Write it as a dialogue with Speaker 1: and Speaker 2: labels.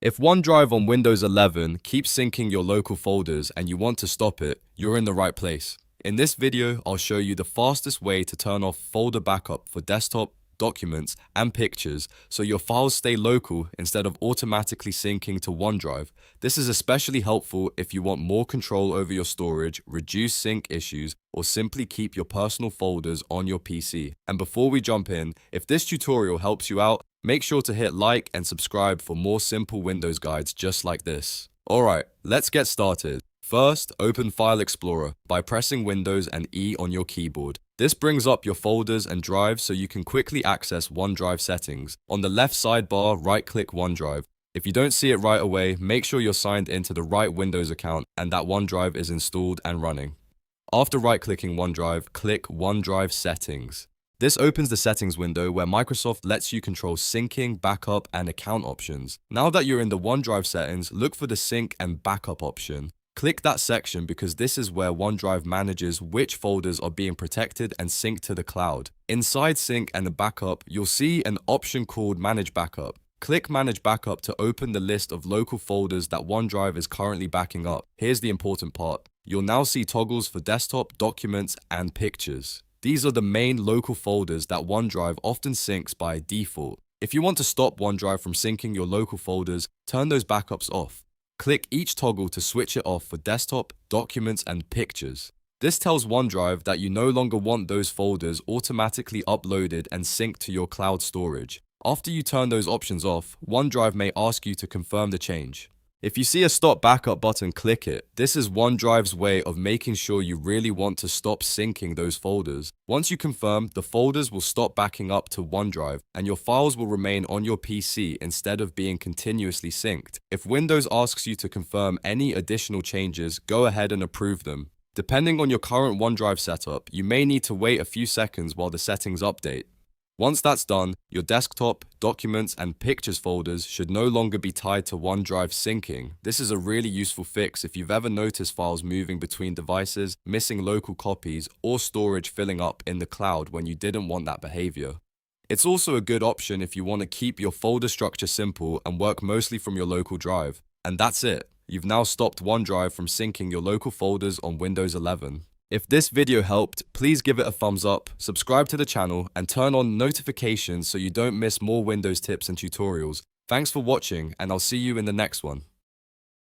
Speaker 1: If OneDrive on Windows 11 keeps syncing your local folders and you want to stop it, you're in the right place. In this video, I'll show you the fastest way to turn off folder backup for desktop, documents, and pictures so your files stay local instead of automatically syncing to OneDrive. This is especially helpful if you want more control over your storage, reduce sync issues, or simply keep your personal folders on your PC. And before we jump in, if this tutorial helps you out, make sure to hit like and subscribe for more simple Windows guides just like this. Alright, let's get started. First, open File Explorer by pressing Windows and E on your keyboard. This brings up your folders and drives so you can quickly access OneDrive settings. On the left sidebar, right-click OneDrive. If you don't see it right away, make sure you're signed into the right Windows account and that OneDrive is installed and running. After right-clicking OneDrive, click OneDrive Settings. This opens the settings window where Microsoft lets you control syncing, backup, and account options. Now that you're in the OneDrive settings, look for the sync and backup option. Click that section because this is where OneDrive manages which folders are being protected and synced to the cloud. Inside Sync and the Backup, you'll see an option called Manage Backup. Click Manage Backup to open the list of local folders that OneDrive is currently backing up. Here's the important part. You'll now see toggles for desktop, documents, and pictures. These are the main local folders that OneDrive often syncs by default. If you want to stop OneDrive from syncing your local folders, turn those backups off. Click each toggle to switch it off for desktop, documents, and pictures. This tells OneDrive that you no longer want those folders automatically uploaded and synced to your cloud storage. After you turn those options off, OneDrive may ask you to confirm the change. If you see a Stop Backup button, click it. This is OneDrive's way of making sure you really want to stop syncing those folders. Once you confirm, the folders will stop backing up to OneDrive and your files will remain on your PC instead of being continuously synced. If Windows asks you to confirm any additional changes, go ahead and approve them. Depending on your current OneDrive setup, you may need to wait a few seconds while the settings update. Once that's done, your desktop, documents, and pictures folders should no longer be tied to OneDrive syncing. This is a really useful fix if you've ever noticed files moving between devices, missing local copies, or storage filling up in the cloud when you didn't want that behavior. It's also a good option if you want to keep your folder structure simple and work mostly from your local drive. And that's it. You've now stopped OneDrive from syncing your local folders on Windows 11. If this video helped, please give it a thumbs up, subscribe to the channel, and turn on notifications so you don't miss more Windows tips and tutorials. Thanks for watching, and I'll see you in the next one.